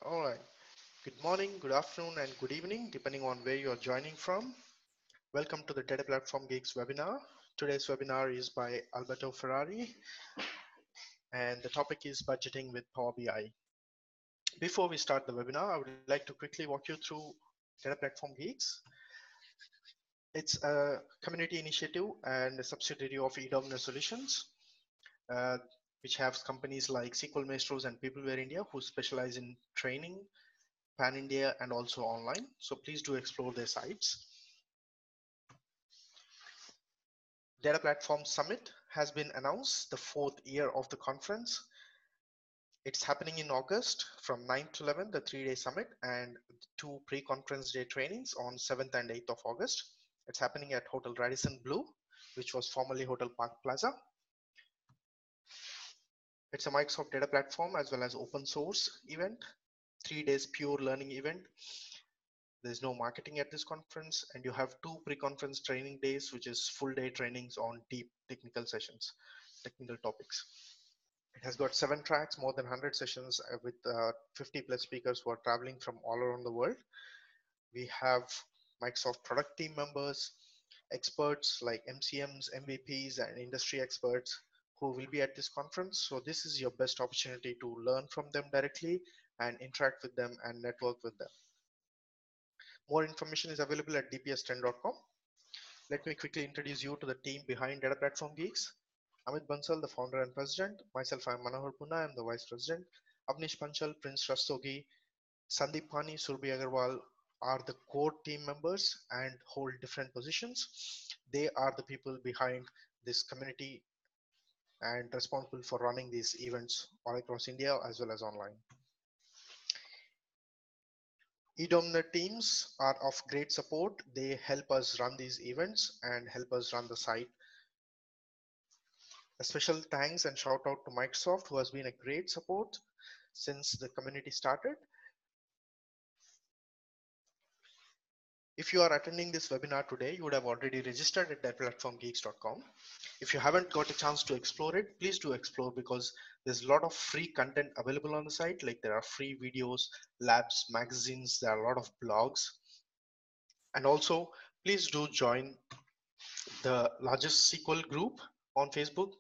All right. Good morning, good afternoon, and good evening, depending on where you're joining from. Welcome to the Data Platform Geeks webinar. Today's webinar is by Alberto Ferrari, and the topic is budgeting with Power BI. Before we start the webinar, I would like to quickly walk you through Data Platform Geeks. It's a community initiative and a subsidiary of eDominer Solutions, which have companies like SQL Maestros and Peopleware India, who specialize in training pan-India and also online. So please do explore their sites. Data Platform Summit has been announced, the 4th year of the conference. It's happening in August from 9th to 11th, the 3-day summit, and 2 pre-conference day trainings on 7th and 8th of August. It's happening at Hotel Radisson Blu, which was formerly Hotel Park Plaza. It's a Microsoft Data Platform as well as open source event, 3 days pure learning event. There's no marketing at this conference, and you have 2 pre-conference training days, which is full day trainings on deep technical sessions, technical topics. It has got 7 tracks, more than 100 sessions with 50 plus speakers who are traveling from all around the world. We have Microsoft product team members, experts like MCMs, MVPs, and industry experts who will be at this conference. So this is your best opportunity to learn from them directly and interact with them and network with them. More information is available at dps10.com. Let me quickly introduce you to the team behind Data Platform Geeks. Amit Bansal, the founder and president. Myself, I'm Manohar Puna, I'm the vice president. Avnish Panchal, Prince Rastogi, Sandeep Pani, Surbhi Agarwal are the core team members and hold different positions. They are the people behind this community and responsible for running these events all across India as well as online. eDominer teams are of great support. They help us run these events and help us run the site. A special thanks and shout out to Microsoft, who has been a great support since the community started. If you are attending this webinar today, you would have already registered at dataplatformgeeks.com. If you haven't got a chance to explore it, please do explore, because there's a lot of free content available on the site. Like there are free videos, labs, magazines, there are a lot of blogs. And also, please do join the largest SQL group on Facebook,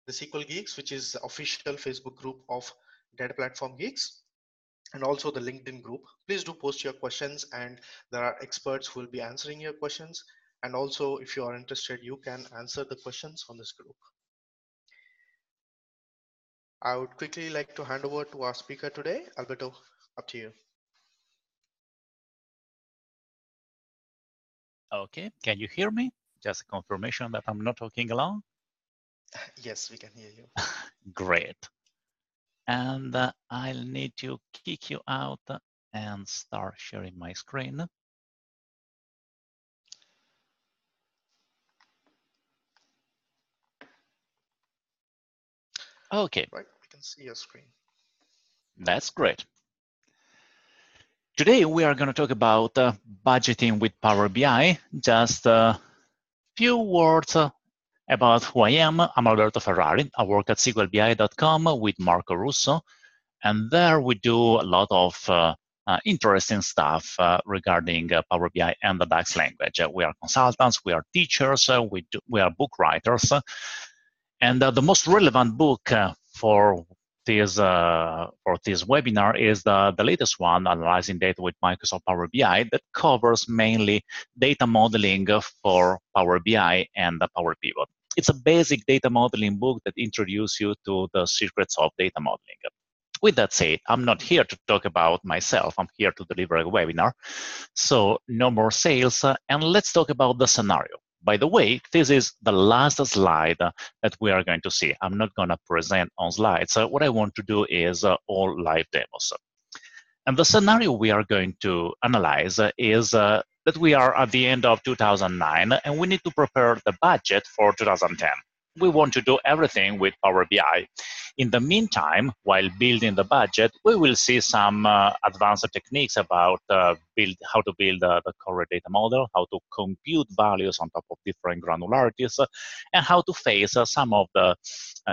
the SQL Geeks, which is the official Facebook group of Data Platform Geeks, and also the LinkedIn group. Please do post your questions, and there are experts who will be answering your questions. And also, if you are interested, you can answer the questions on this group. I would quickly like to hand over to our speaker today. Alberto, up to you. Okay, can you hear me? Just a confirmation that I'm not talking alone. Yes, we can hear you. Great. And I'll need to kick you out and start sharing my screen. Okay. Right, we can see your screen. That's great. Today we are going to talk about budgeting with Power BI. Just a few words about who I am. I'm Alberto Ferrari. I work at SQLBI.com with Marco Russo, and there we do a lot of interesting stuff regarding Power BI and the DAX language. We are consultants, we are teachers, we are book writers, and the most relevant book for this webinar is the latest one, Analyzing Data with Microsoft Power BI, that covers mainly data modeling for Power BI and the Power Pivot. It's a basic data modeling book that introduces you to the secrets of data modeling. With that said, I'm not here to talk about myself. I'm here to deliver a webinar. So no more sales, and let's talk about the scenario. By the way, this is the last slide that we are going to see. I'm not going to present on slides. What I want to do is all live demos. And the scenario we are going to analyze is that we are at the end of 2009 and we need to prepare the budget for 2010. We want to do everything with Power BI. In the meantime, while building the budget, we will see some advanced techniques about how to build the correct data model, how to compute values on top of different granularities, and how to face some of the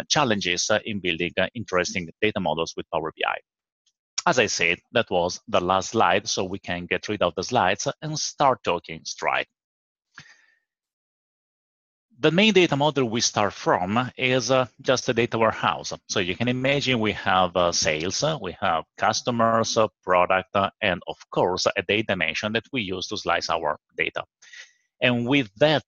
challenges in building interesting data models with Power BI. As I said, that was the last slide, so we can get rid of the slides and start talking straight. The main data model we start from is just a data warehouse. So you can imagine we have sales, we have customers, product, and of course a data dimension that we use to slice our data. And with that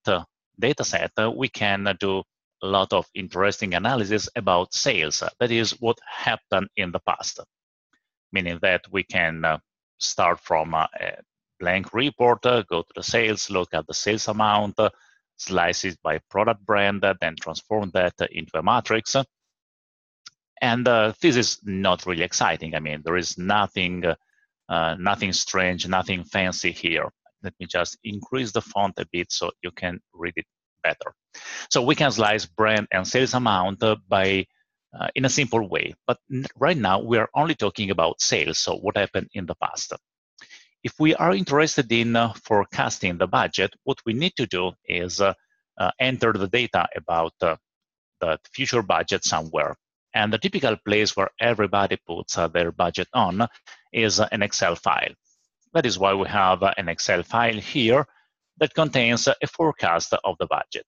data set, we can do a lot of interesting analysis about sales. That is what happened in the past, meaning that we can start from a blank report, go to the sales, look at the sales amount, slice it by product brand, then transform that into a matrix. And this is not really exciting. I mean, there is nothing strange, nothing fancy here. Let me just increase the font a bit so you can read it better. So we can slice brand and sales amount by in a simple way. But right now, we are only talking about sales, so what happened in the past. If we are interested in forecasting the budget, what we need to do is enter the data about the future budget somewhere. And the typical place where everybody puts their budget on is an Excel file. That is why we have an Excel file here that contains a forecast of the budget.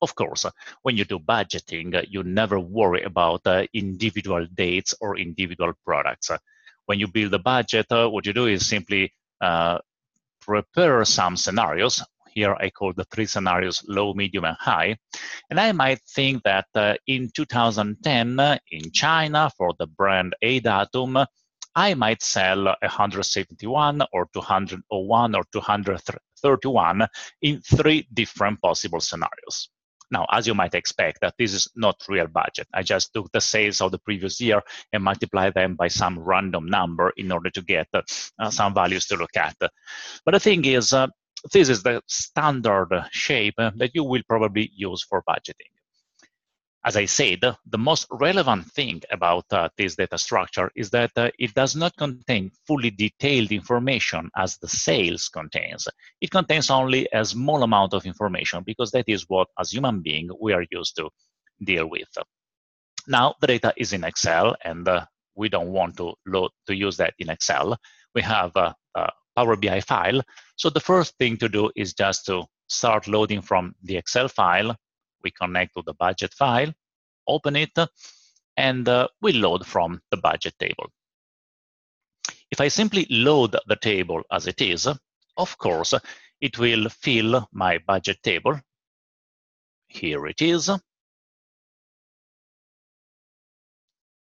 Of course, when you do budgeting, you never worry about individual dates or individual products. When you build a budget, what you do is simply prepare some scenarios. Here I call the 3 scenarios low, medium, and high. And I might think that in 2010, in China, for the brand A datum, I might sell 171 or 201 or 231 in 3 different possible scenarios. Now, as you might expect, that this is not real budget. I just took the sales of the previous year and multiplied them by some random number in order to get some values to look at. But the thing is, this is the standard shape that you will probably use for budgeting. As I said, the most relevant thing about this data structure is that it does not contain fully detailed information as the sales contains. It contains only a small amount of information because that is what, as human beings, we are used to deal with. Now, the data is in Excel, and we don't want to use that in Excel. We have a Power BI file. So the first thing to do is just to start loading from the Excel file. We connect to the budget file, open it, and we load from the budget table. If I simply load the table as it is, of course, it will fill my budget table. Here it is.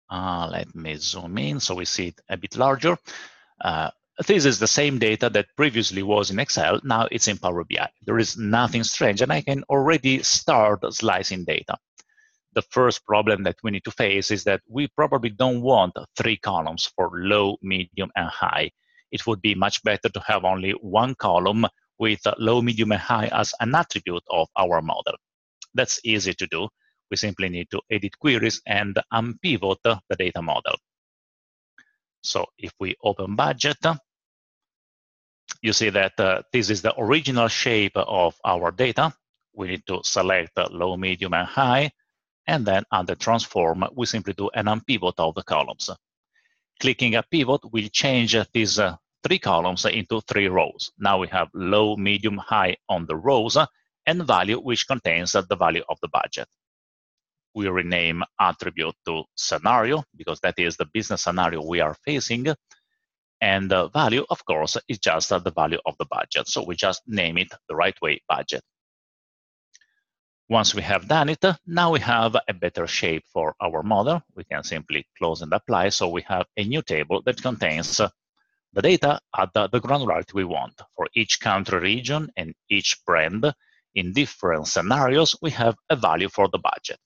Let me zoom in so we see it a bit larger. This is the same data that previously was in Excel. Now it's in Power BI. There is nothing strange, and I can already start slicing data. The first problem that we need to face is that we probably don't want 3 columns for low, medium, and high. It would be much better to have only 1 column with low, medium, and high as an attribute of our model. That's easy to do. We simply need to edit queries and unpivot the data model. So if we open budget, you see that this is the original shape of our data. We need to select low, medium, and high. And then under transform, we simply do an unpivot of the columns. Clicking a pivot will change these 3 columns into 3 rows. Now we have low, medium, high on the rows and value which contains the value of the budget. We rename attribute to scenario because that is the business scenario we are facing. And the value, of course, is just the value of the budget. So we just name it the right way, budget. Once we have done it, now we have a better shape for our model. We can simply close and apply. So we have a new table that contains the data at the granularity we want. For each country region and each brand in different scenarios, we have a value for the budget.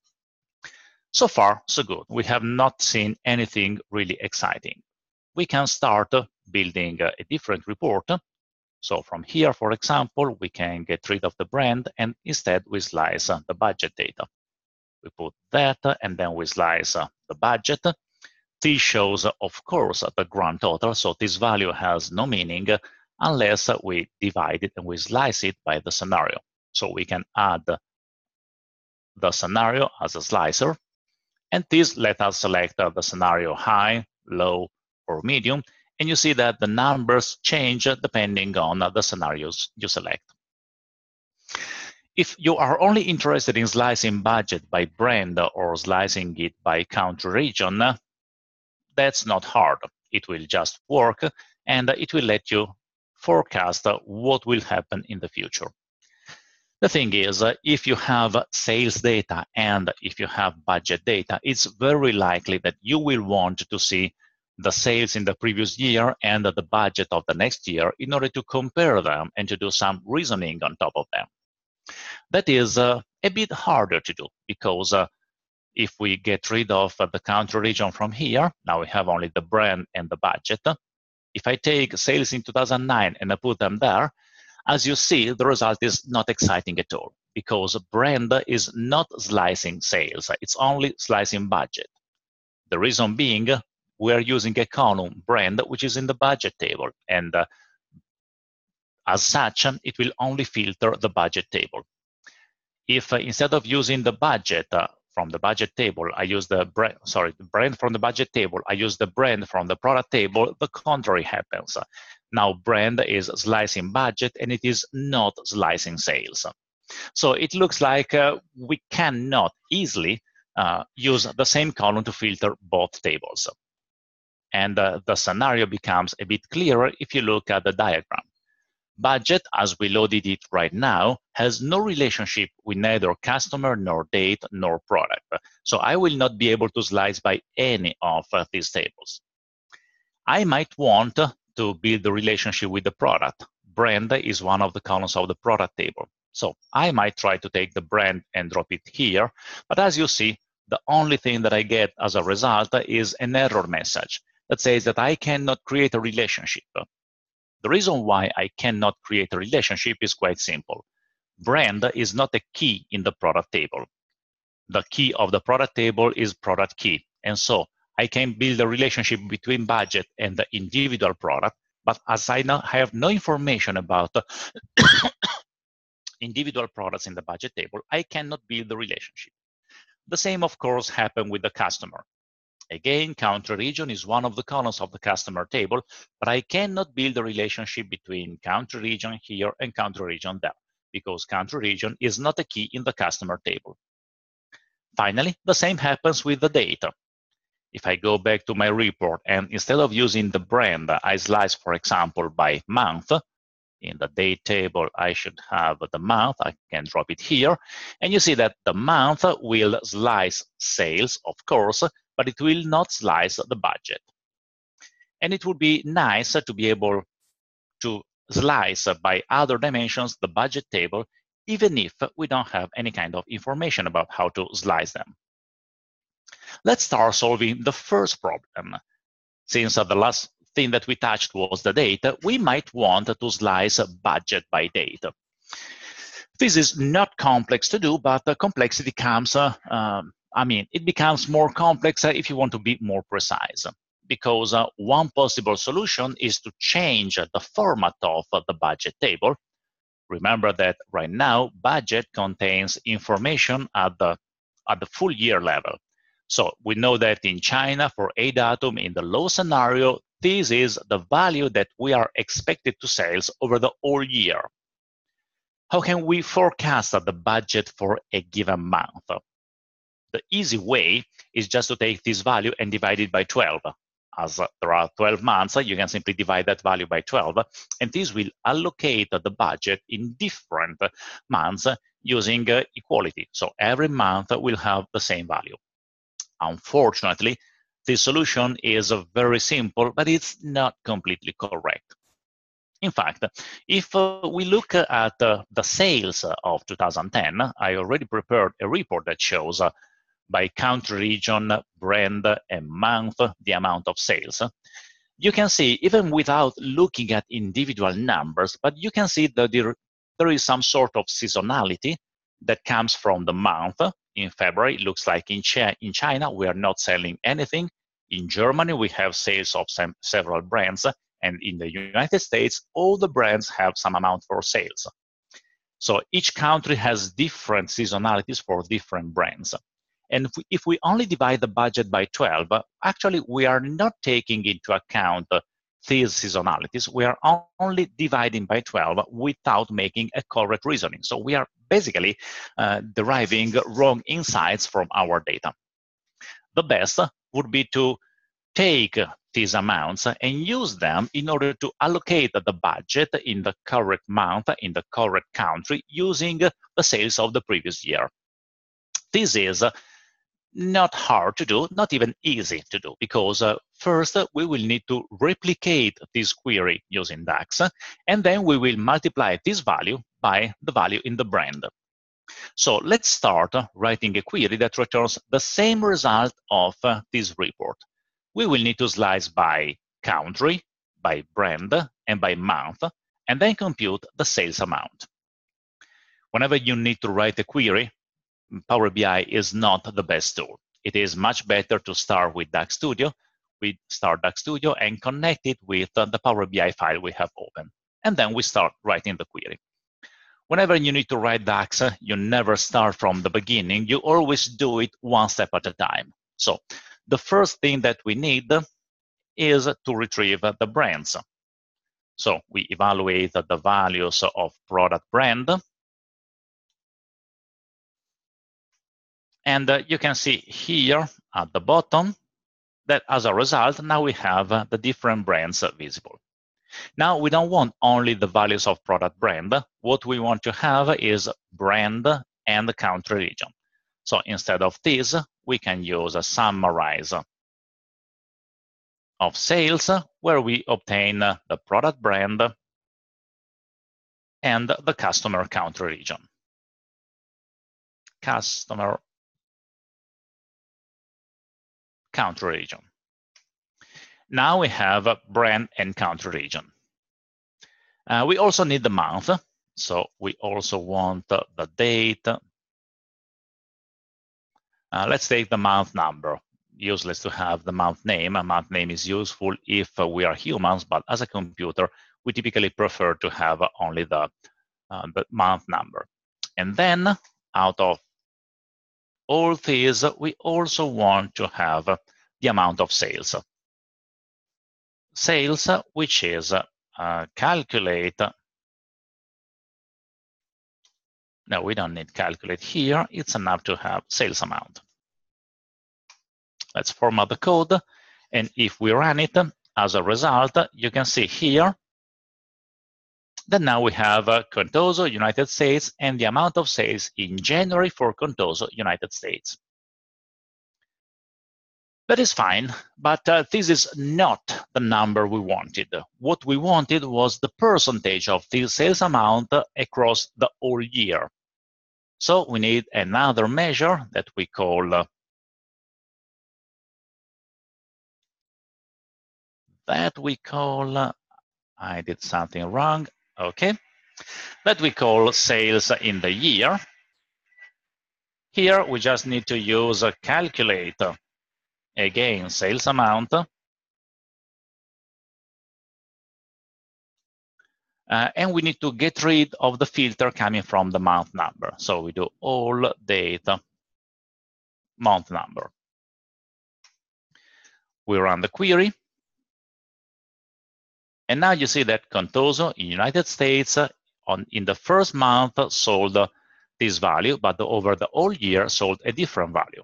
So far, so good. We have not seen anything really exciting. We can start building a different report. So from here, for example, we can get rid of the brand and instead we slice the budget data. We put that and then we slice the budget. This shows, of course, the grand total. So this value has no meaning unless we divide it and we slice it by the scenario. So we can add the scenario as a slicer. And this let us select the scenario high, low, or medium, and you see that the numbers change depending on the scenarios you select. If you are only interested in slicing budget by brand or slicing it by country region, that's not hard. It will just work, and it will let you forecast what will happen in the future. The thing is, if you have sales data and if you have budget data, it's very likely that you will want to see the sales in the previous year and the budget of the next year in order to compare them and to do some reasoning on top of them. That is a bit harder to do because if we get rid of the country region from here, now we have only the brand and the budget. If I take sales in 2009 and I put them there, as you see, the result is not exciting at all because brand is not slicing sales, it's only slicing budget. The reason being, we are using a column brand which is in the budget table, and as such, it will only filter the budget table. If instead of using the budget from the budget table, I use the brand from the budget table, I use the brand from the product table, the contrary happens. Now brand is slicing budget and it is not slicing sales. So it looks like we cannot easily use the same column to filter both tables. And the scenario becomes a bit clearer if you look at the diagram. Budget, as we loaded it right now, has no relationship with neither customer, nor date, nor product. So I will not be able to slice by any of these tables. I might want to build the relationship with the product. Brand is one of the columns of the product table. So I might try to take the brand and drop it here. But as you see, the only thing that I get as a result is an error message that says that I cannot create a relationship. The reason why I cannot create a relationship is quite simple. Brand is not a key in the product table. The key of the product table is product key. And so I can build a relationship between budget and the individual product, but as I now have no information about individual products in the budget table, I cannot build the relationship. The same, of course, happens with the customer. Again, country region is one of the columns of the customer table, but I cannot build a relationship between country region here and country region there, because country region is not a key in the customer table. Finally, the same happens with the data. If I go back to my report and instead of using the brand, I slice, for example, by month, in the date table, I should have the month. I can drop it here. And you see that the month will slice sales, of course, but it will not slice the budget. And it would be nice to be able to slice by other dimensions the budget table, even if we don't have any kind of information about how to slice them. Let's start solving the first problem. Since the last thing that we touched was the data, we might want to slice budget by date. This is not complex to do, but the complexity comes, it becomes more complex if you want to be more precise. Because one possible solution is to change the format of the budget table. Remember that right now, budget contains information at the full year level. So we know that in China, for a datum in the low scenario, this is the value that we are expected to sales over the whole year. How can we forecast the budget for a given month? The easy way is just to take this value and divide it by 12. As there are 12 months, you can simply divide that value by 12, and this will allocate the budget in different months using equality. So every month will have the same value. Unfortunately, this solution is very simple, but it's not completely correct. In fact, if we look at the sales of 2010, I already prepared a report that shows by country, region, brand, and month the amount of sales. You can see, even without looking at individual numbers, but you can see that there is some sort of seasonality that comes from the month. In February, it looks like in China, we are not selling anything. In Germany, we have sales of several brands. And in the United States, all the brands have some amount for sales. So each country has different seasonalities for different brands. And if we only divide the budget by 12, actually we are not taking into account these seasonalities. We are only dividing by 12 without making a correct reasoning. So we are basically deriving wrong insights from our data. The best would be to take these amounts and use them in order to allocate the budget in the correct month, in the correct country, using the sales of the previous year. This is not hard to do, not even easy to do, because first we will need to replicate this query using DAX, and then we will multiply this value by the value in the brand. So let's start writing a query that returns the same result of this report. We will need to slice by country, by brand, and by month, and then compute the sales amount. Whenever you need to write a query, Power BI is not the best tool. It is much better to start with DAX Studio. We start DAX Studio and connect it with the Power BI file we have open. And then we start writing the query. Whenever you need to write DAX, you never start from the beginning. You always do it one step at a time. So the first thing that we need is to retrieve the brands. So we evaluate the values of product brand. And you can see here at the bottom that as a result, now we have the different brands visible. Now we don't want only the values of product brand. What we want to have is brand and country region. So instead of this, we can use a summarize of sales where we obtain the product brand and the customer country region. Customer country region. Now we have a brand and country region. We also need the month, so we also want the date. Let's take the month number. Useless to have the month name. A month name is useful if we are humans, but as a computer, we typically prefer to have only the month number. And then out of all these, we also want to have the amount of sales. Sales, which is calculate. No, we don't need calculate here. It's enough to have sales amount. Let's format the code. And if we run it, as a result, you can see here that now we have Contoso, United States, and the amount of sales in January for Contoso, United States. That is fine, but this is not the number we wanted. What we wanted was the percentage of this sales amount across the whole year. So we need another measure that we call I did something wrong. Okay, that we call sales in the year. Here we just need to use a calculator. Again, sales amount. And we need to get rid of the filter coming from the month number. So we do all data month number. We run the query. And now you see that Contoso in United States in the first month sold this value, but over the whole year sold a different value.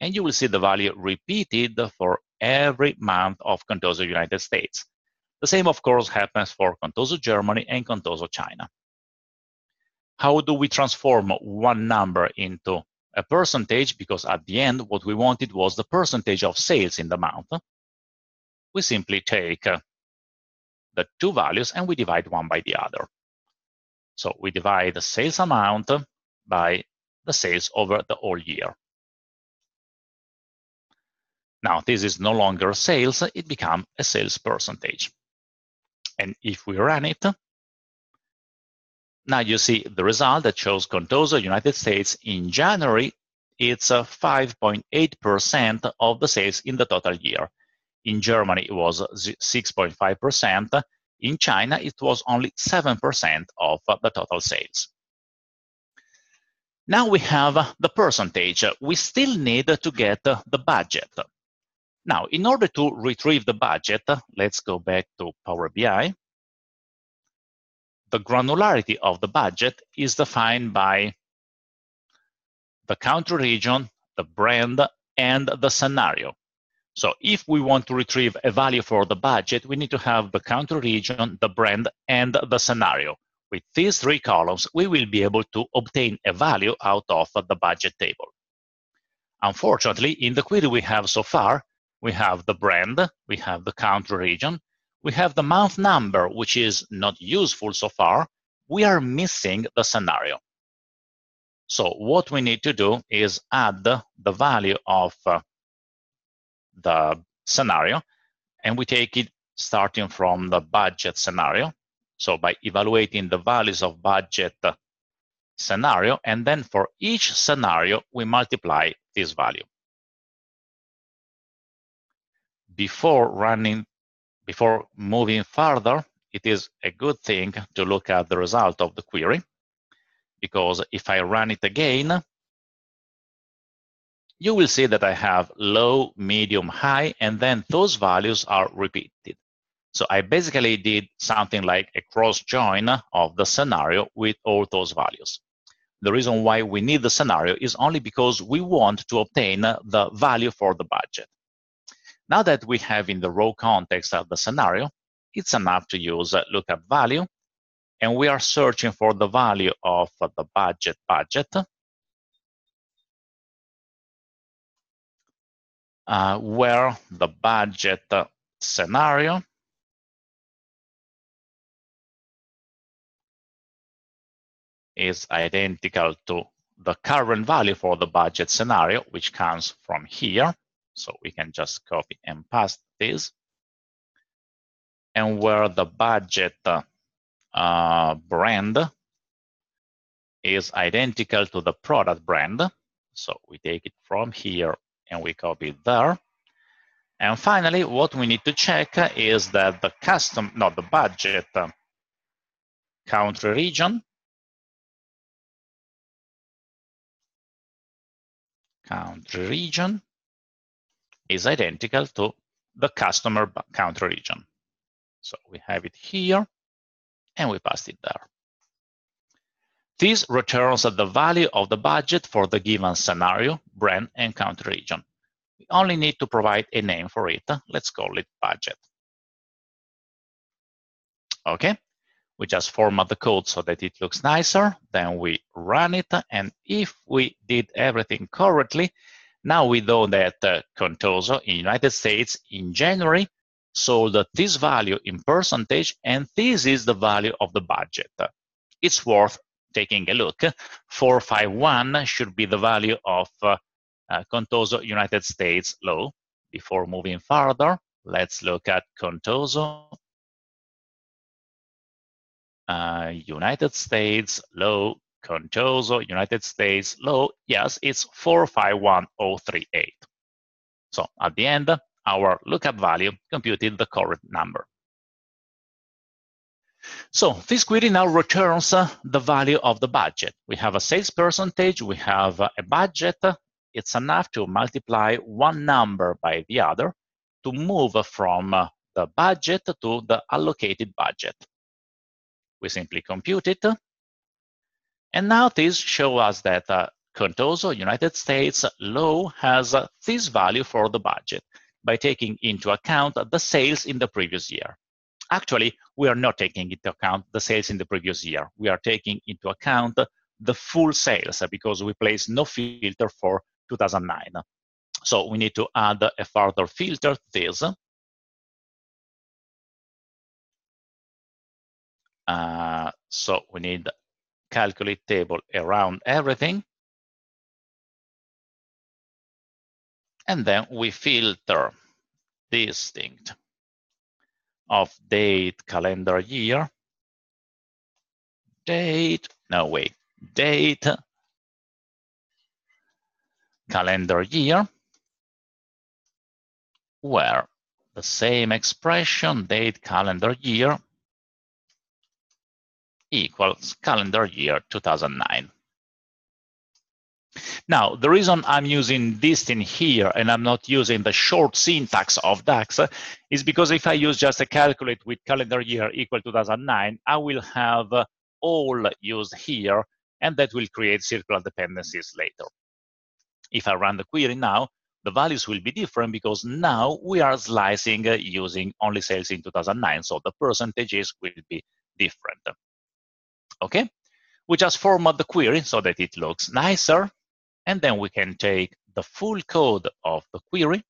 And you will see the value repeated for every month of Contoso United States. The same, of course, happens for Contoso Germany and Contoso China. How do we transform one number into a percentage? Because at the end, what we wanted was the percentage of sales in the month. We simply take the two values and we divide one by the other. So we divide the sales amount by the sales over the whole year. Now, this is no longer sales, it becomes a sales percentage. And if we run it, now you see the result that shows Contoso United States in January, it's 5.8% of the sales in the total year. In Germany, it was 6.5%. In China, it was only 7% of the total sales. Now we have the percentage. We still need to get the budget. Now, in order to retrieve the budget, let's go back to Power BI. The granularity of the budget is defined by the country region, the brand, and the scenario. So if we want to retrieve a value for the budget, we need to have the country region, the brand, and the scenario. With these three columns, we will be able to obtain a value out of the budget table. Unfortunately, in the query we have so far, we have the brand, we have the country region, we have the month number, which is not useful so far. We are missing the scenario. So what we need to do is add the value of the scenario, and we take it starting from the budget scenario. So by evaluating the values of budget scenario, and then for each scenario, we multiply this value. Before moving further, it is a good thing to look at the result of the query, because if I run it again, you will see that I have low, medium, high, and then those values are repeated. So I basically did something like a cross join of the scenario with all those values. The reason why we need the scenario is only because we want to obtain the value for the budget. Now that we have in the raw context of the scenario, it's enough to use lookup value, and we are searching for the value of the budget, where the budget scenario is identical to the current value for the budget scenario, which comes from here. So we can just copy and paste this. And where the budget brand is identical to the product brand. So we take it from here and we copy it there. And finally, what we need to check is that the budget country region is identical to the customer country region. So we have it here and we paste it there. This returns the value of the budget for the given scenario, brand, and country region. We only need to provide a name for it. Let's call it budget. Okay, we just format the code so that it looks nicer. Then we run it. And if we did everything correctly, now we know that Contoso in United States in January sold this value in percentage, and this is the value of the budget. It's worth taking a look. 451 should be the value of Contoso United States law. Before moving further, let's look at Contoso United States law. Contoso United States law. Yes, it's 451038. So at the end, our lookup value computed the correct number. So this query now returns the value of the budget. We have a sales percentage, we have a budget. It's enough to multiply one number by the other to move from the budget to the allocated budget. We simply compute it. And now this shows us that Contoso United States law has this value for the budget by taking into account the sales in the previous year. Actually, we are not taking into account the sales in the previous year. We are taking into account the full sales because we place no filter for 2009. So we need to add a further filter to this. So we need calculate table around everything. And then we filter distinct of date, calendar year, date, calendar year, where the same expression, date, calendar year, equals calendar year 2009. Now, the reason I'm using this thing here and I'm not using the short syntax of DAX is because if I use just a calculate with calendar year equal to 2009, I will have all used here, and that will create circular dependencies later. If I run the query now, the values will be different because now we are slicing using only sales in 2009, so the percentages will be different. Okay, we just format the query so that it looks nicer, and then we can take the full code of the query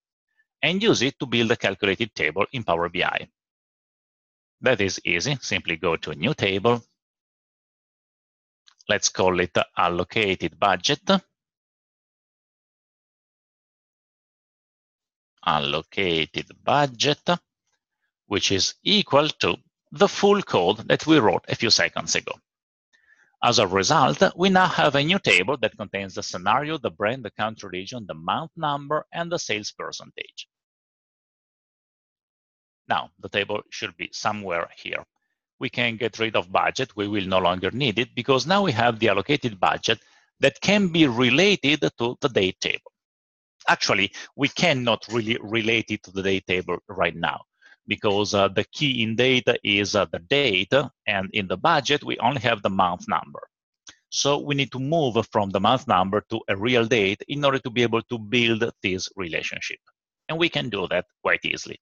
and use it to build a calculated table in Power BI. That is easy. Simply go to a new table. Let's call it allocated budget. Allocated budget, which is equal to the full code that we wrote a few seconds ago. As a result, we now have a new table that contains the scenario, the brand, the country region, the month number, and the sales percentage. Now, the table should be somewhere here. We can get rid of budget. We will no longer need it because now we have the allocated budget that can be related to the date table. Actually, we cannot really relate it to the date table right now because the key in data is the date, and in the budget, we only have the month number. So we need to move from the month number to a real date in order to be able to build this relationship. And we can do that quite easily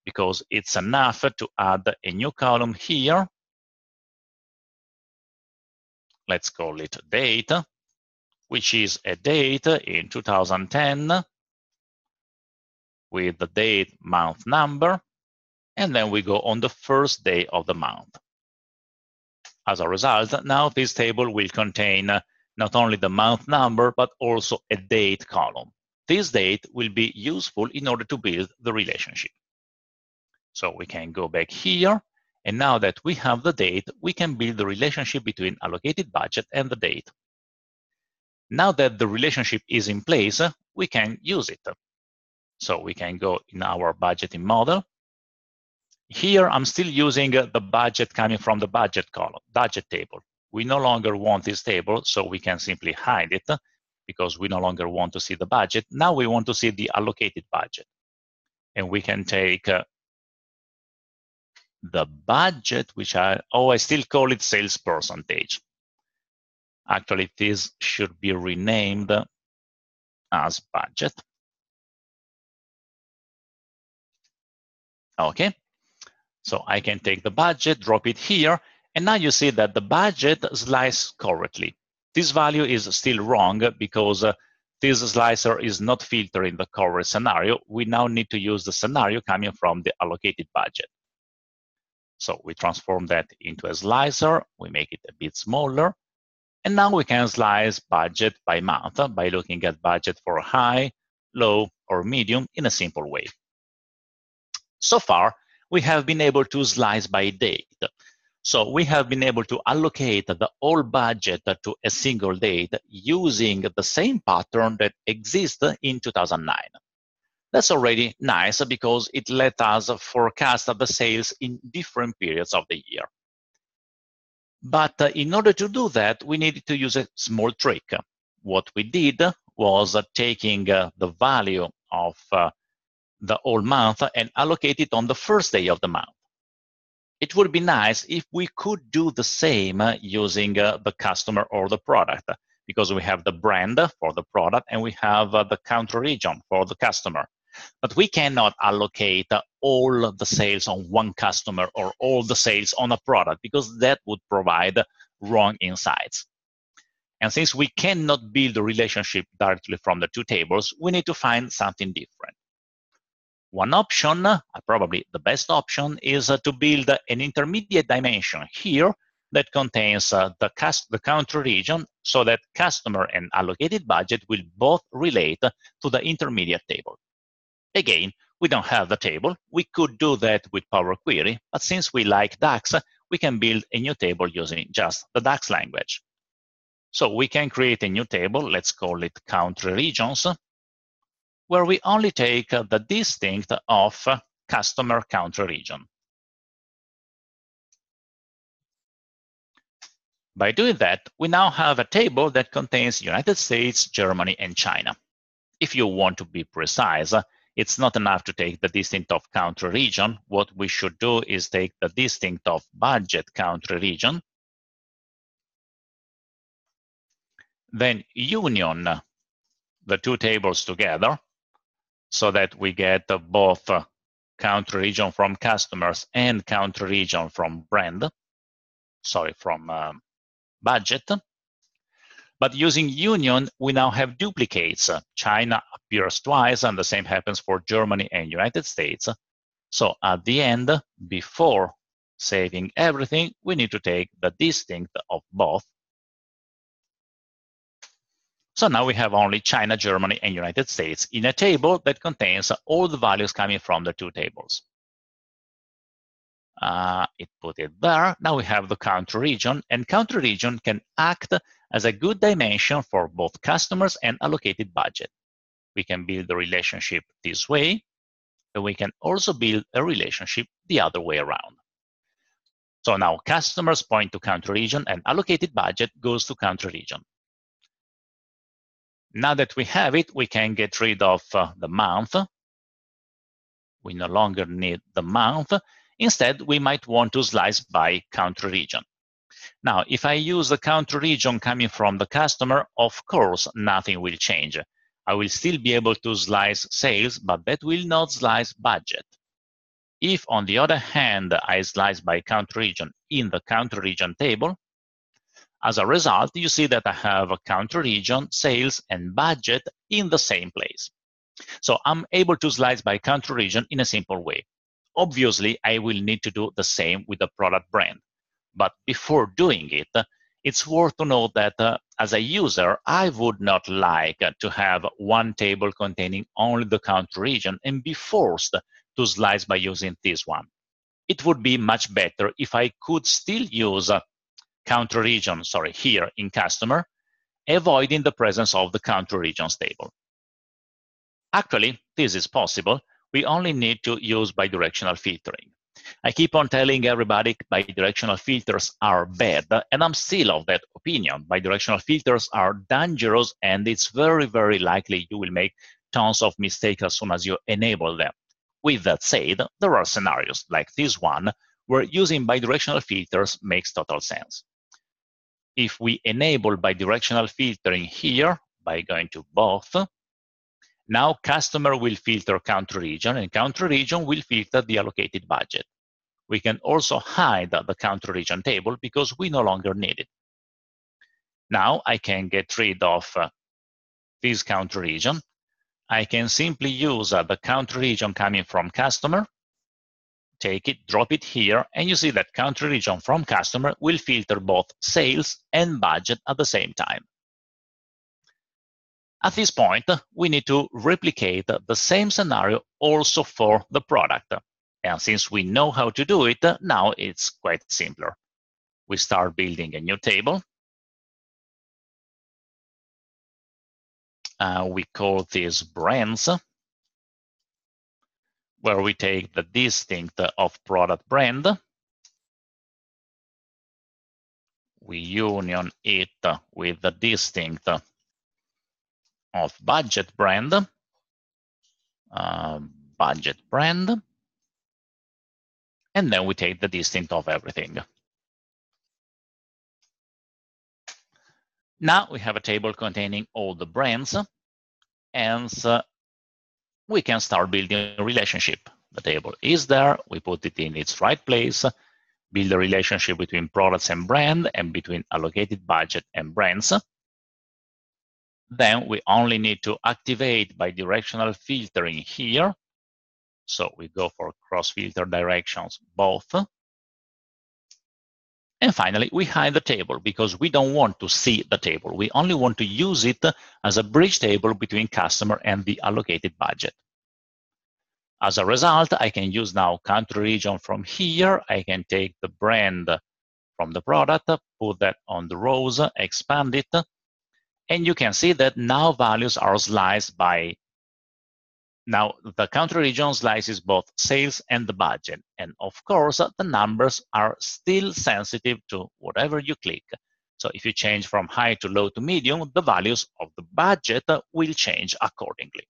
because it's enough to add a new column here. Let's call it date, which is a date in 2010 with the date month number, and then we go on the first day of the month. As a result, now this table will contain not only the month number, but also a date column. This date will be useful in order to build the relationship. So we can go back here, and now that we have the date, we can build the relationship between allocated budget and the date. Now that the relationship is in place, we can use it. So we can go in our budgeting model. Here, I'm still using the budget coming from the budget column, budget table. We no longer want this table, so we can simply hide it because we no longer want to see the budget. Now we want to see the allocated budget. And we can take the budget, which I still call it sales percentage. Actually, this should be renamed as budget. Okay, so I can take the budget, drop it here, and now you see that the budget sliced correctly. This value is still wrong because this slicer is not filtering the correct scenario. We now need to use the scenario coming from the allocated budget. So we transform that into a slicer. We make it a bit smaller. And now we can slice budget by month by looking at budget for high, low, or medium in a simple way. So far, we have been able to slice by date. So we have been able to allocate the whole budget to a single date using the same pattern that exists in 2009. That's already nice because it let us forecast the sales in different periods of the year. But in order to do that, we needed to use a small trick. What we did was taking the value of the whole month and allocate it on the first day of the month. It would be nice if we could do the same using the customer or the product, because we have the brand for the product and we have the country region for the customer. But we cannot allocate all the sales on one customer or all the sales on a product because that would provide wrong insights. And since we cannot build a relationship directly from the two tables, we need to find something different. One option, probably the best option, is to build an intermediate dimension here that contains the country region so that customer and allocated budget will both relate to the intermediate table. Again, we don't have the table. We could do that with Power Query, but since we like DAX, we can build a new table using just the DAX language. So we can create a new table, let's call it country regions, where we only take the distinct of customer country region. By doing that, we now have a table that contains United States, Germany, and China. If you want to be precise, it's not enough to take the distinct of country region. What we should do is take the distinct of budget country region, then union the two tables together so that we get both country region from customers and country region from brand, from budget. But using union, we now have duplicates. China appears twice, and the same happens for Germany and United States. So at the end, before saving everything, we need to take the distinct of both. So now we have only China, Germany, and United States in a table that contains all the values coming from the two tables. It put it there. Now we have the country region, and country region can act as a good dimension for both customers and allocated budget. We can build the relationship this way, but we can also build a relationship the other way around. So now customers point to country region and allocated budget goes to country region. Now that we have it, we can get rid of the month. We no longer need the month. Instead, we might want to slice by country region. Now, if I use the country region coming from the customer, of course, nothing will change. I will still be able to slice sales, but that will not slice budget. If, on the other hand, I slice by country region in the country region table, as a result, you see that I have a country region, sales, and budget in the same place. So I'm able to slice by country region in a simple way. Obviously, I will need to do the same with the product brand. But before doing it, it's worth to know that as a user, I would not like to have one table containing only the country region and be forced to slice by using this one. It would be much better if I could still use country region, here in customer, avoiding the presence of the country regions table. Actually, this is possible. We only need to use bidirectional filtering. I keep on telling everybody bidirectional filters are bad, and I'm still of that opinion. Bidirectional filters are dangerous, and it's very, very likely you will make tons of mistakes as soon as you enable them. With that said, there are scenarios like this one where using bidirectional filters makes total sense. If we enable bidirectional filtering here by going to both, now customer will filter country region and country region will filter the allocated budget. We can also hide the country region table because we no longer need it. Now I can get rid of this country region. I can simply use the country region coming from customer, take it, drop it here, and you see that country region from customer will filter both sales and budget at the same time. At this point, we need to replicate the same scenario also for the product. And since we know how to do it, now it's quite simpler. We start building a new table. We call this brands, where we take the distinct of product brand. We union it with the distinct of budget brand, and then we take the distinct of everything. Now we have a table containing all the brands, and we can start building a relationship. The table is there, we put it in its right place, build a relationship between products and brand and between allocated budget and brands. Then we only need to activate bidirectional filtering here. So we go for cross-filter directions both. And finally, we hide the table because we don't want to see the table. We only want to use it as a bridge table between customer and the allocated budget. As a result, I can use now country region from here. I can take the brand from the product, put that on the rows, expand it. And you can see that now values are sliced by, now the country region slices both sales and the budget. And of course, the numbers are still sensitive to whatever you click. So if you change from high to low to medium, the values of the budget will change accordingly.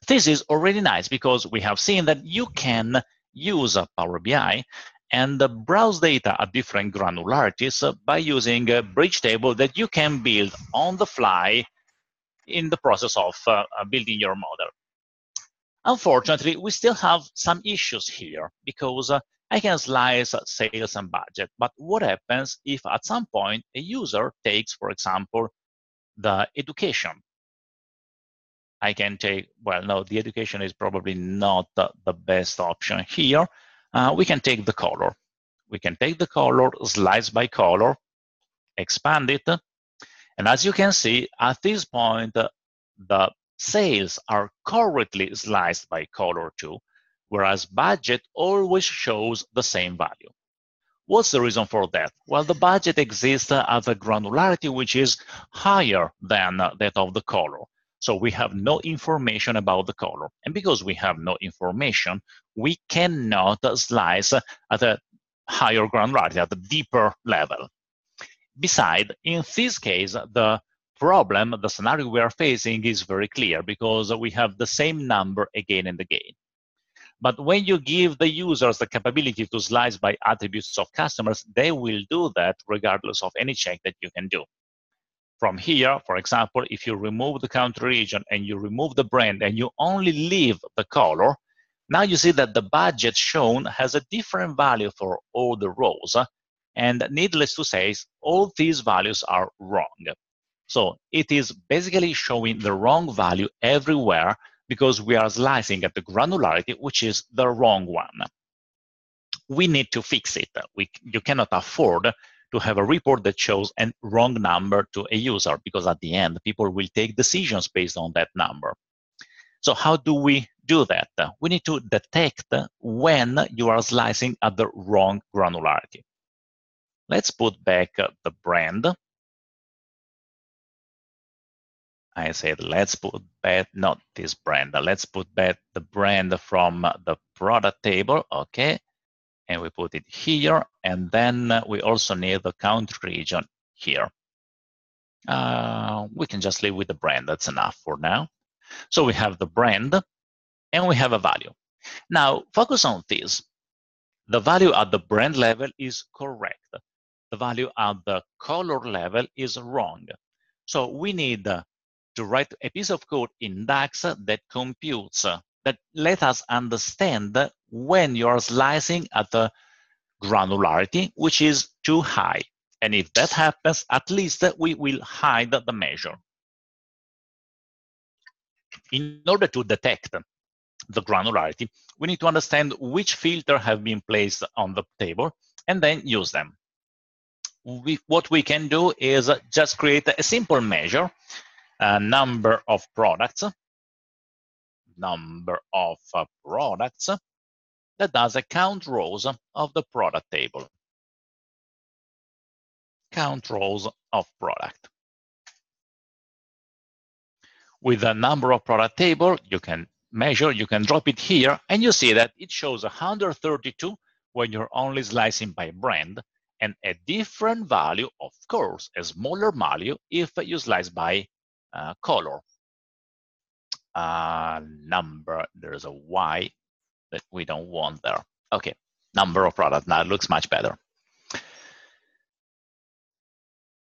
This is already nice because we have seen that you can use Power BI and browse data at different granularities by using a bridge table that you can build on the fly in the process of building your model. Unfortunately, we still have some issues here because I can slice sales and budget, but what happens if at some point a user takes, for example, the education? I can take, well, no, the education is probably not the best option here. We can take the color. We can take the color, slice by color, expand it. And as you can see, at this point, the sales are correctly sliced by color too, whereas budget always shows the same value. What's the reason for that? Well, the budget exists at a granularity which is higher than that of the color. So we have no information about the color. And because we have no information, we cannot slice at a higher granularity, at a deeper level. Besides, in this case, the problem, the scenario we are facing is very clear because we have the same number again and again. But when you give the users the capability to slice by attributes of customers, they will do that regardless of any check that you can do. From here, for example, if you remove the country region and you remove the brand and you only leave the color, now you see that the budget shown has a different value for all the rows. And needless to say, all these values are wrong. So it is basically showing the wrong value everywhere because we are slicing at the granularity, which is the wrong one. We need to fix it. You cannot afford to have a report that shows a wrong number to a user because at the end, people will take decisions based on that number. So how do we do that? We need to detect when you are slicing at the wrong granularity. Let's put back the brand. I said, let's put back, not this brand. Let's put back the brand from the product table, okay? And we put it here. And then we also need the country region here. We can just live with the brand. That's enough for now. So we have the brand and we have a value. Now, focus on this. The value at the brand level is correct. The value at the color level is wrong. So we need to write a piece of code in DAX that computes, that let us understand when you're slicing at the granularity, which is too high. And if that happens, at least we will hide the measure. In order to detect the granularity, we need to understand which filter have been placed on the table and then use them. What we can do is just create a simple measure, number of products that does a count rows of the product table. Count rows of product. With the number of product table, you can measure, you can drop it here, and you see that it shows 132 when you're only slicing by brand, and a different value, of course, a smaller value if you slice by color. Number, there's a Y that we don't want there. Okay, number of products, now it looks much better.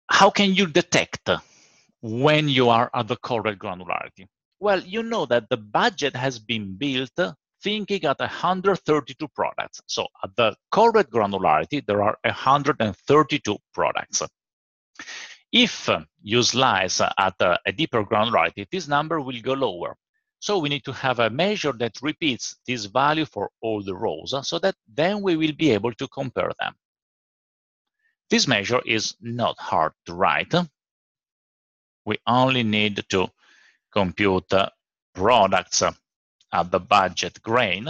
How can you detect when you are at the correct granularity? Well, you know that the budget has been built thinking at 132 products. So at the correct granularity, there are 132 products. If you slice at a deeper granularity, this number will go lower. So we need to have a measure that repeats this value for all the rows so that then we will be able to compare them. This measure is not hard to write. We only need to compute products at the budget grain,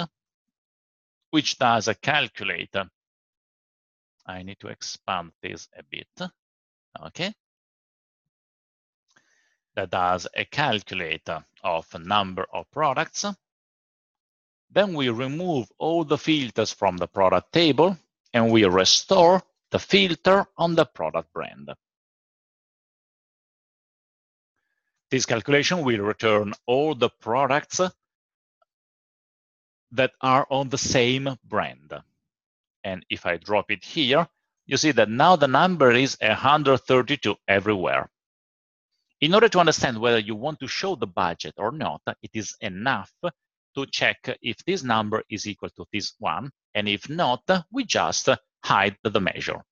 which does a calculate. I need to expand this a bit, okay? That does a calculator of a number of products. Then we remove all the filters from the product table and we restore the filter on the product brand. This calculation will return all the products that are on the same brand. And if I drop it here, you see that now the number is 132 everywhere. In order to understand whether you want to show the budget or not, it is enough to check if this number is equal to this one, and if not, we just hide the measure.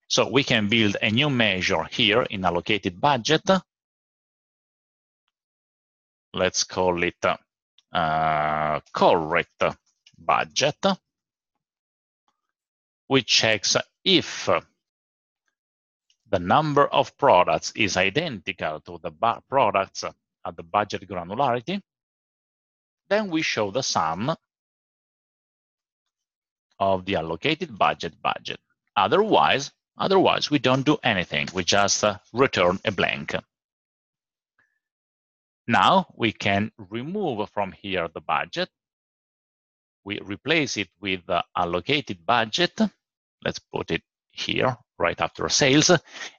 So we can build a new measure here in allocated budget. Let's call it correct budget, which checks if the number of products is identical to the products at the budget granularity. Then we show the sum of the allocated budget. Otherwise, we don't do anything. We just return a blank. Now we can remove from here the budget. We replace it with the allocated budget. Let's put it here right after sales.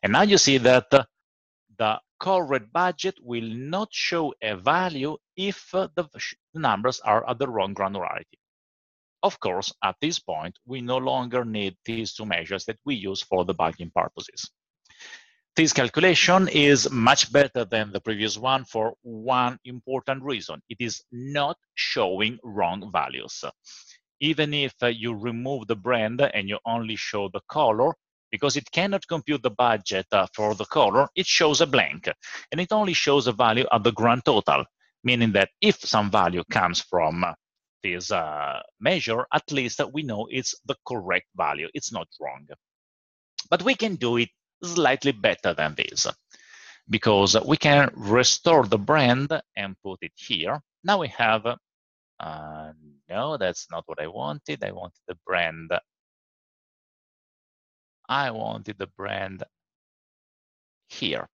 And now you see that the correct budget will not show a value if the numbers are at the wrong granularity. Of course, at this point, we no longer need these two measures that we use for debugging purposes. This calculation is much better than the previous one for one important reason. It is not showing wrong values. Even if you remove the brand and you only show the color, because it cannot compute the budget for the color, it shows a blank. And it only shows a value at the grand total, meaning that if some value comes from this measure, at least we know it's the correct value. It's not wrong. But we can do it slightly better than this, because we can restore the brand and put it here. Now we have, no, that's not what I wanted. I wanted the brand. I wanted the brand here.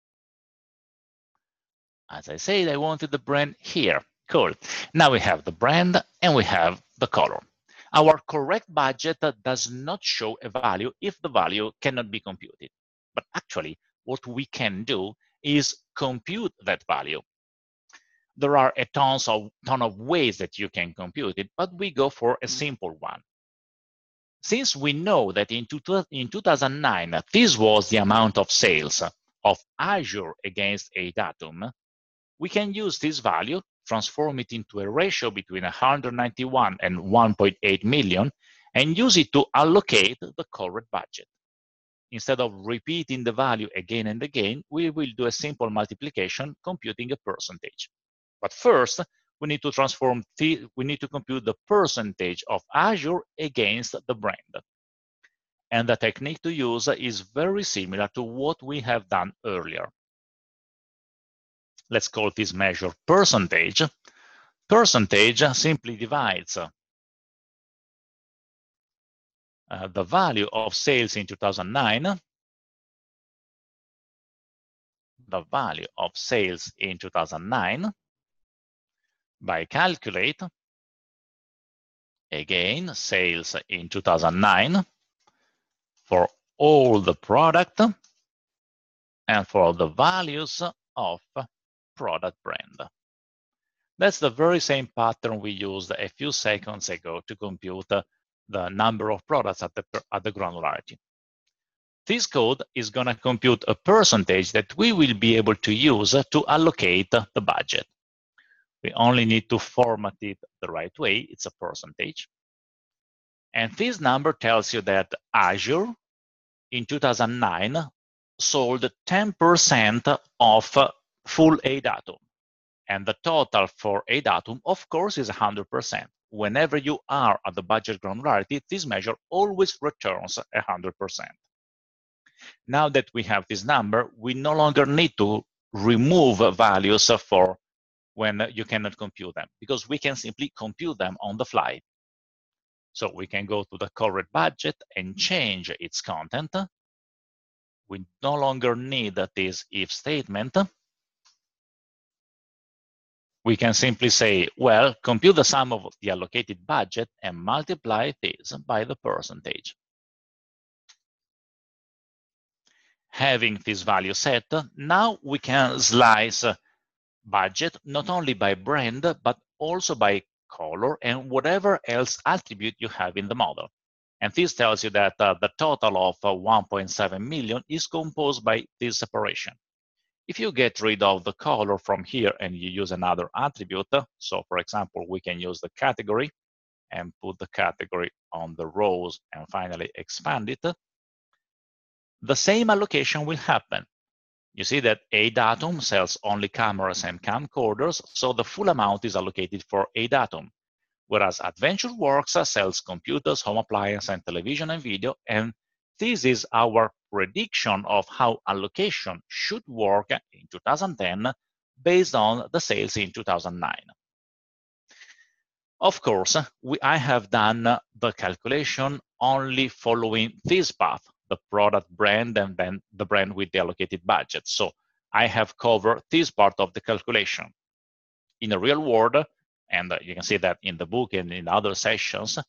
As I said, I wanted the brand here. Cool. Now we have the brand and we have the color. Our correct budget does not show a value if the value cannot be computed. But actually, what we can do is compute that value. There are a ton of ways that you can compute it, but we go for a simple one. Since we know that in 2009, this was the amount of sales of Azure against a datum, we can use this value, transform it into a ratio between 191 and 1.8 million, and use it to allocate the correct budget. Instead of repeating the value again and again, we will do a simple multiplication computing a percentage. But first, we need to compute the percentage of Azure against the brand. And the technique to use is very similar to what we have done earlier. Let's call this measure percentage. Percentage simply divides the value of sales in 2009, the value of sales in 2009 by calculate, again, sales in 2009 for all the product and for the values of product brand. That's the very same pattern we used a few seconds ago to compute the number of products at the granularity. This code is going to compute a percentage that we will be able to use to allocate the budget. We only need to format it the right way. It's a percentage. And this number tells you that Azure in 2009 sold 10% of full A datum. And the total for A datum, of course, is 100%. Whenever you are at the budget granularity, this measure always returns 100%. Now that we have this number, we no longer need to remove values for when you cannot compute them, because we can simply compute them on the fly. So we can go to the correct budget and change its content. We no longer need this if statement. We can simply say, well, compute the sum of the allocated budget and multiply this by the percentage. having this value set, now we can slice budget not only by brand, but also by color and whatever else attribute you have in the model. And this tells you that the total of 1.7 million is composed by this separation. If you get rid of the color from here and you use another attribute, so for example, we can use the category and put the category on the rows and finally expand it, the same allocation will happen. You see that A datum sells only cameras and camcorders, so the full amount is allocated for A datum. Whereas Adventure Works sells computers, home appliances, and television and video, and this is our prediction of how allocation should work in 2010 based on the sales in 2009. Of course, I have done the calculation only following this path, the product brand and then the brand with the allocated budget. So I have covered this part of the calculation. In the real world, and you can see that in the book and in other sessions,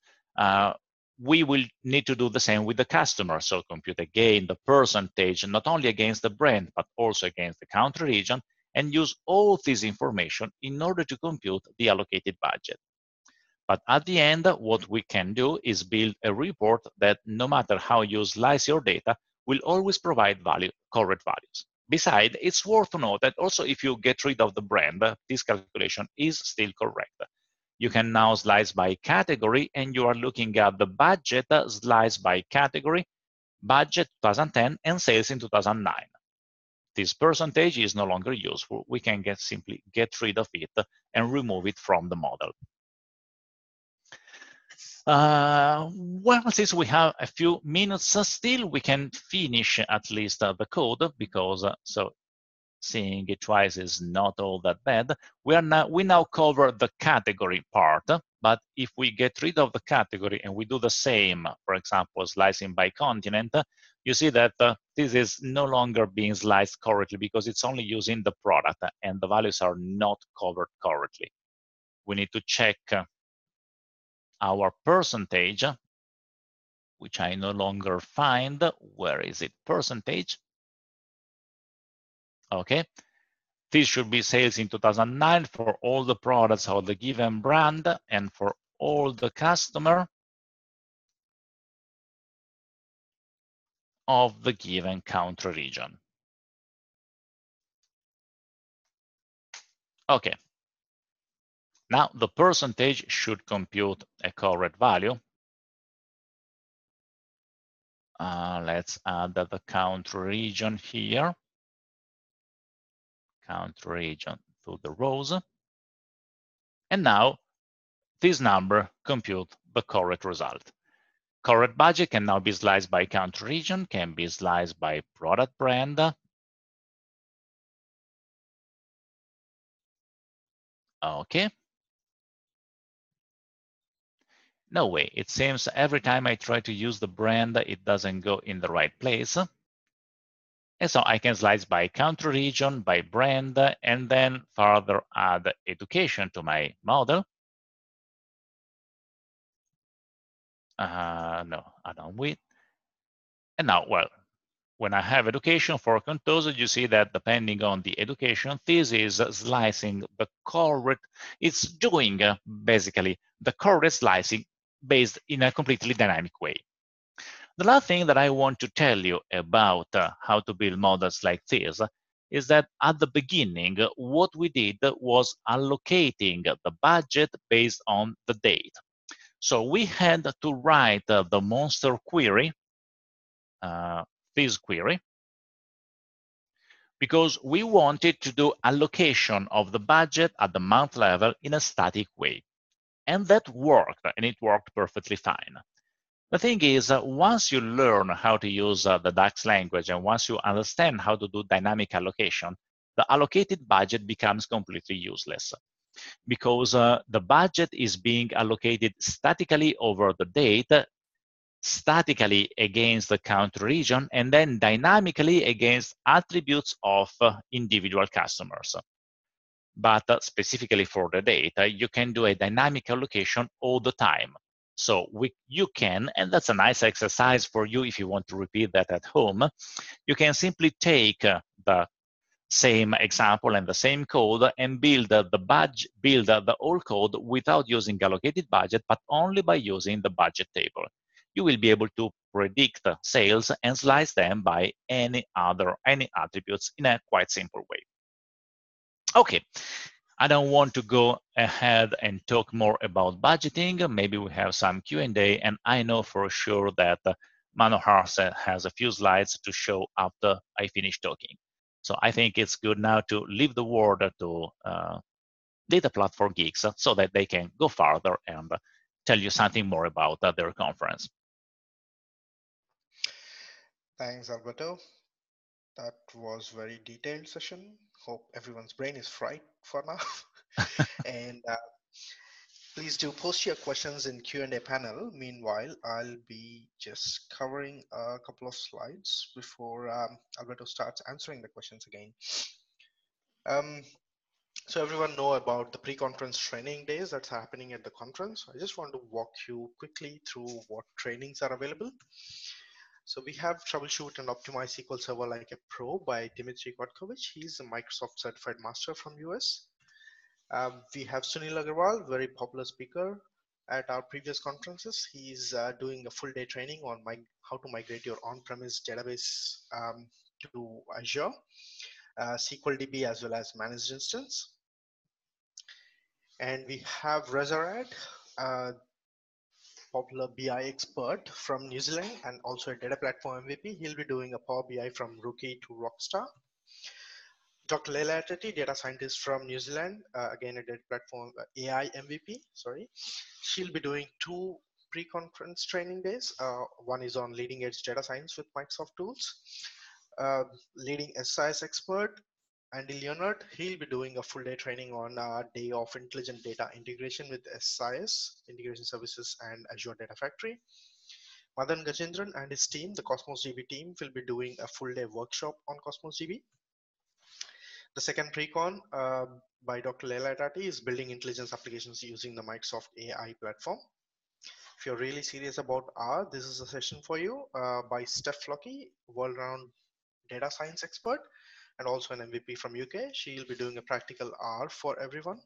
we will need to do the same with the customer. So compute again the percentage, not only against the brand, but also against the country region, and use all this information in order to compute the allocated budget. But at the end, what we can do is build a report that no matter how you slice your data, will always provide correct values. Besides, it's worth to note that also if you get rid of the brand, this calculation is still correct. You can now slice by category, and you are looking at the budget sliced by category, budget 2010, and sales in 2009. This percentage is no longer useful. We can simply get rid of it and remove it from the model. Well, since we have a few minutes still, we can finish at least the code, because so seeing it twice is not all that bad. We now cover the category part, but if we get rid of the category and we do the same, for example, slicing by continent, you see that this is no longer being sliced correctly because it's only using the product and the values are not covered correctly. We need to check our percentage, which I no longer find. Where is it? Percentage. Okay. This should be sales in 2009 for all the products of the given brand and for all the customer of the given country region. Okay. Now the percentage should compute a correct value. Let's add the country region here. Country region to the rows. And now this number compute the correct result. Correct budget can now be sliced by country region, can be sliced by product brand. Okay. No way, it seems every time I try to use the brand, it doesn't go in the right place. And so I can slice by country region, by brand, and then further add education to my model. No, add on with. And now, well, when I have education for Contoso, you see that depending on the education, this is slicing the correct, it's doing basically the correct slicing based in a completely dynamic way. The last thing that I want to tell you about how to build models like this is that at the beginning, what we did was allocating the budget based on the date. So we had to write the monster query, this query, because we wanted to do allocation of the budget at the month level in a static way. And that worked, and it worked perfectly fine. The thing is, once you learn how to use the DAX language and once you understand how to do dynamic allocation, the allocated budget becomes completely useless because the budget is being allocated statically over the date, statically against the country region, and then dynamically against attributes of individual customers. But specifically for the data, you can do a dynamic allocation all the time. So you can, and that's a nice exercise for you if you want to repeat that at home, you can simply take the same example and the same code and build the whole code without using allocated budget, but only by using the budget table. You will be able to predict sales and slice them by any attributes in a quite simple way. Okay, I don't want to go ahead and talk more about budgeting. Maybe we have some Q&A, and I know for sure that Manohar has a few slides to show after I finish talking. So I think it's good now to leave the word to Data Platform Geeks so that they can go further and tell you something more about their conference. Thanks, Alberto. That was very detailed session. Hope everyone's brain is fried for now. And please do post your questions in Q&A panel. Meanwhile, I'll be just covering a couple of slides before Alberto starts answering the questions again. So everyone know about the pre-conference training days that's happening at the conference. I just want to walk you quickly through what trainings are available. So we have Troubleshoot and Optimize SQL Server Like a Pro by Dimitri Kotkovich. He's a Microsoft Certified Master from US. We have Sunil Agarwal, very popular speaker at our previous conferences. He's doing a full day training on how to migrate your on-premise database to Azure, SQL DB as well as managed instance. And we have Rezarad, popular BI expert from New Zealand and also a data platform MVP. He'll be doing a Power BI from rookie to rockstar. Dr. Leila Atati, data scientist from New Zealand, again a data platform AI MVP, sorry. She'll be doing 2 pre-conference training days. One is on leading edge data science with Microsoft tools. Leading SIS expert, Andy Leonard, he'll be doing a full day training on a day of intelligent data integration with SIS, integration services and Azure Data Factory. Madan Gajendran and his team, the Cosmos DB team, will be doing a full day workshop on Cosmos DB. The second pre-con by Dr. Leila Tati is building intelligence applications using the Microsoft AI platform. If you're really serious about R, this is a session for you by Steph Flocky, world-renowned data science expert and also an MVP from UK. She'll be doing a practical R for everyone.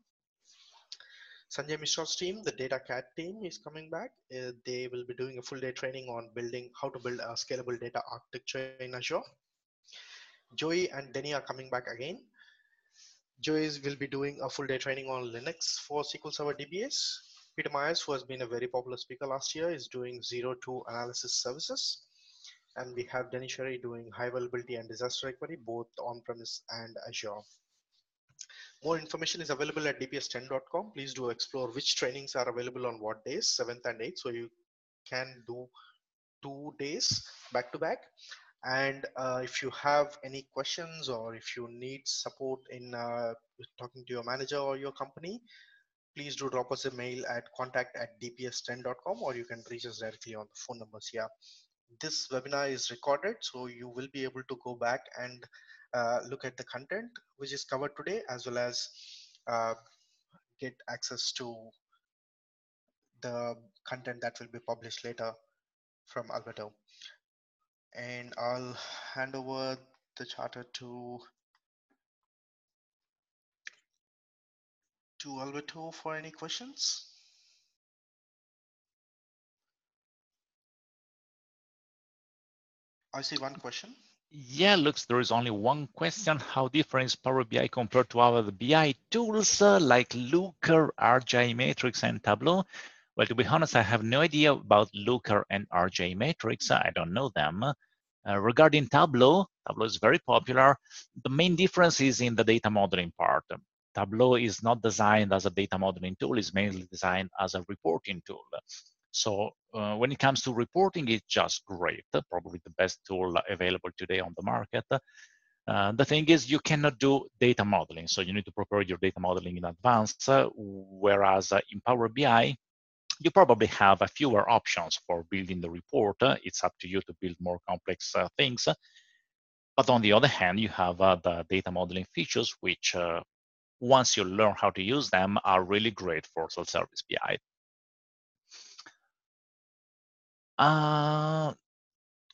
Sanjay Mishra's team, the Data Cat team, is coming back. They will be doing a full day training on how to build a scalable data architecture in Azure. Joey and Denny are coming back again. Joey will be doing a full day training on Linux for SQL Server DBS. Peter Myers, who has been a very popular speaker last year, is doing 0-2 analysis services. And we have Denny Sherry doing high availability and disaster recovery, both on-premise and Azure. More information is available at dps10.com. Please do explore which trainings are available on what days, 7th and 8th, so you can do 2 days back to back. And if you have any questions or if you need support in talking to your manager or your company, please do drop us a mail at contact@dps10.com, or you can reach us directly on the phone numbers here. This webinar is recorded, so you will be able to go back and look at the content which is covered today, as well as get access to the content that will be published later from Alberto. And I'll hand over the charter to Alberto for any questions. I see one question. Yeah, looks there is only one question. How different is Power BI compared to other BI tools like Looker, RJ Matrix, and Tableau? Well, to be honest, I have no idea about Looker and RJ Matrix. I don't know them. Regarding Tableau, Tableau is very popular. The main difference is in the data modeling part. Tableau is not designed as a data modeling tool, it's mainly designed as a reporting tool. So when it comes to reporting, it's just great, probably the best tool available today on the market. The thing is, you cannot do data modeling, so you need to prepare your data modeling in advance, whereas in Power BI, you probably have a fewer options for building the report. It's up to you to build more complex things. But on the other hand, you have the data modeling features, which once you learn how to use them, are really great for self-service BI.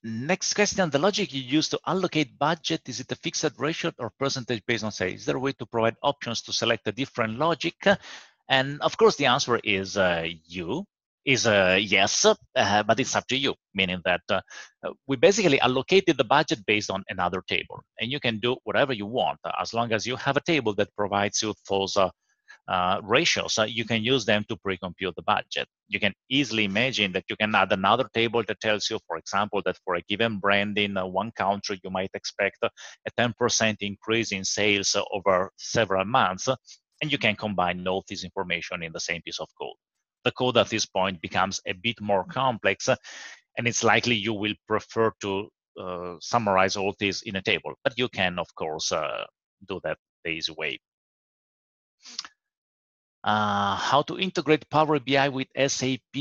Next question, the logic you use to allocate budget, is it a fixed ratio or percentage based on sales? Is there a way to provide options to select a different logic? And of course, the answer is yes, but it's up to you, meaning that we basically allocated the budget based on another table, and you can do whatever you want as long as you have a table that provides you those ratios. You can use them to pre-compute the budget. You can easily imagine that you can add another table that tells you, for example, that for a given brand in one country, you might expect a 10% increase in sales over several months, and you can combine all this information in the same piece of code. The code at this point becomes a bit more complex, and it's likely you will prefer to summarize all this in a table, but you can, of course, do that the easy way. How to integrate Power BI with SAP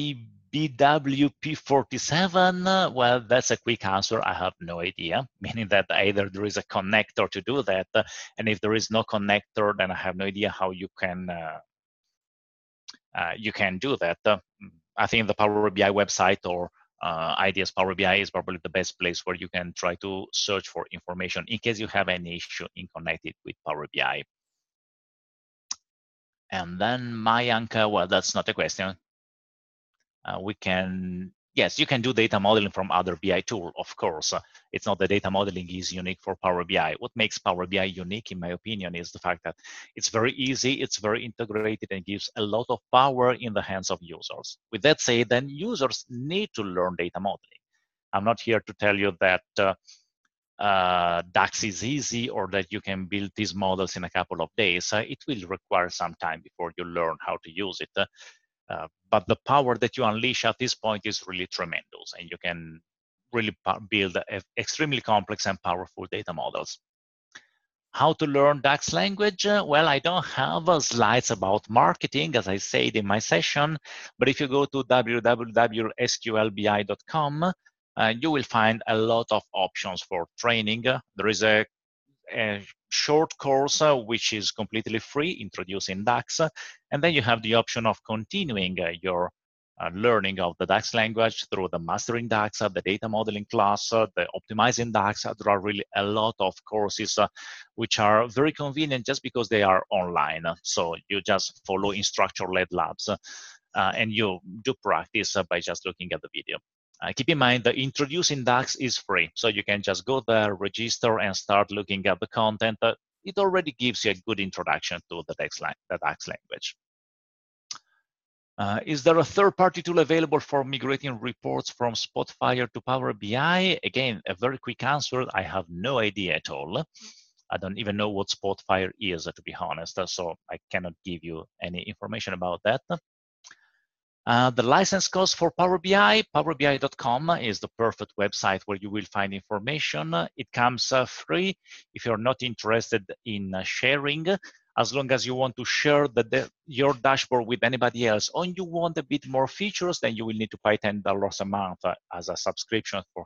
BWP47? Well, that's a quick answer. I have no idea, meaning that either there is a connector to do that, and if there is no connector, then I have no idea how you can do that. I think the Power BI website or IDS Power BI is probably the best place where you can try to search for information in case you have any issue in connecting with Power BI. And then Mayank, well, that's not a question. Yes, you can do data modeling from other BI tool, of course. It's not the data modeling is unique for Power BI. What makes Power BI unique, in my opinion, is the fact that it's very easy, it's very integrated, and gives a lot of power in the hands of users. With that said, then users need to learn data modeling. I'm not here to tell you that DAX is easy or that you can build these models in a couple of days. It will require some time before you learn how to use it. But the power that you unleash at this point is really tremendous, and you can really build extremely complex and powerful data models. How to learn DAX language? Well, I don't have slides about marketing, as I said in my session, but if you go to www.sqlbi.com, you will find a lot of options for training. There is a short course which is completely free, introducing DAX, and then you have the option of continuing your learning of the DAX language through the Mastering DAX, the Data Modeling class, the Optimizing DAX. There are really a lot of courses which are very convenient just because they are online. So you just follow instructor-led labs and you do practice by just looking at the video. Keep in mind that introducing DAX is free, so you can just go there, register, and start looking at the content. It already gives you a good introduction to the DAX language. Is there a third-party tool available for migrating reports from Spotfire to Power BI? Again, a very quick answer, I have no idea at all. I don't even know what Spotfire is, to be honest, so I cannot give you any information about that. The license cost for Power BI, powerbi.com is the perfect website where you will find information. It comes free if you're not interested in sharing. As long as you want to share your dashboard with anybody else, or you want a bit more features, then you will need to pay $10 a month as a subscription to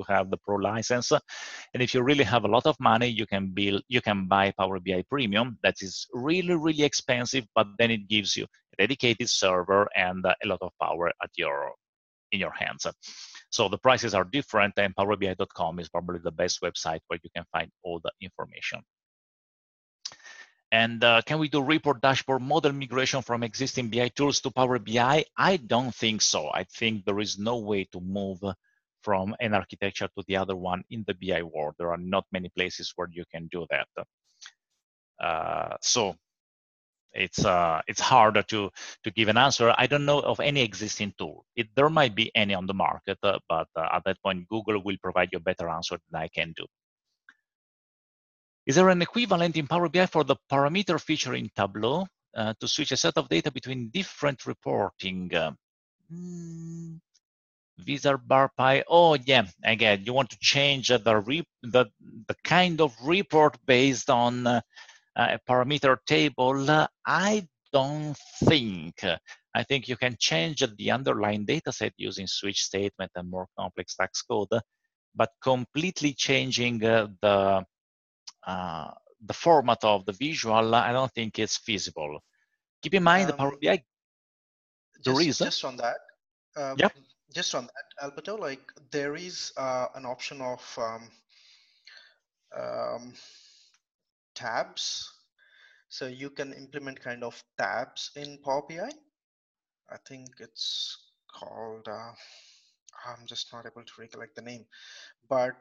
have the pro license. And if you really have a lot of money, you can buy Power BI Premium. That is really, really expensive, but then it gives you a dedicated server and a lot of power in your hands. So the prices are different, and powerbi.com is probably the best website where you can find all the information. And can we do report dashboard model migration from existing BI tools to Power BI? I don't think so. I think there is no way to move from an architecture to the other one in the BI world. There are not many places where you can do that. So it's harder to give an answer. I don't know of any existing tool. There might be any on the market, but at that point, Google will provide you a better answer than I can do. Is there an equivalent in Power BI for the parameter feature in Tableau to switch a set of data between different reporting? Wizard bar pie. Oh yeah, again, you want to change the kind of report based on a parameter table. I don't think. I think you can change the underlying data set using switch statement and more complex DAX code, but completely changing the format of the visual, I don't think it's feasible. Keep in mind the Power BI. Just on that. Yeah. Just on that, Alberto, like there is an option of um, tabs. So you can implement kind of tabs in Power BI. I think it's called, I'm just not able to recollect the name, but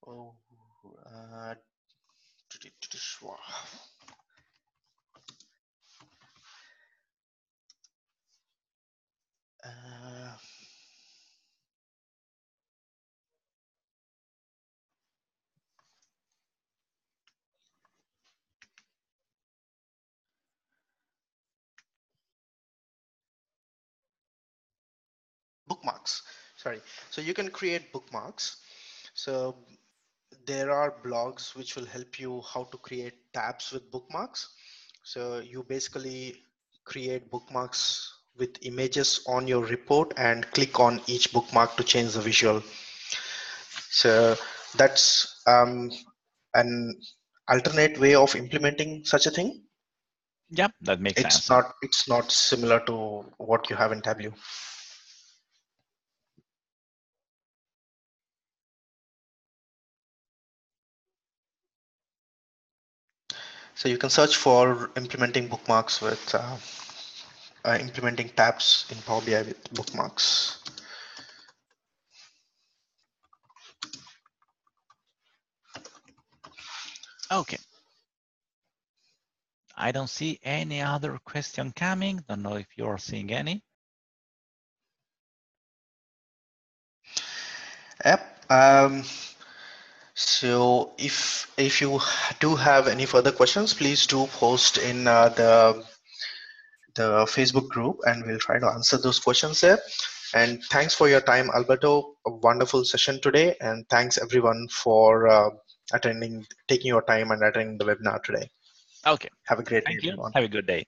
oh, uh, uh, bookmarks. Sorry. So you can create bookmarks. So there are blogs which will help you how to create tabs with bookmarks. So you basically create bookmarks with images on your report and click on each bookmark to change the visual. So that's an alternate way of implementing such a thing. Yep, that makes sense. It's not similar to what you have in Tableau. So you can search for implementing bookmarks with implementing tabs in Power BI with bookmarks. Okay. I don't see any other question coming. Don't know if you're seeing any. Yep. So if you do have any further questions, please do post in the Facebook group, and we'll try to answer those questions there. And thanks for your time, Alberto. A wonderful session today, and thanks everyone for taking your time and attending the webinar today. Okay. Have a great day, Thank you. everyone. Have a good day.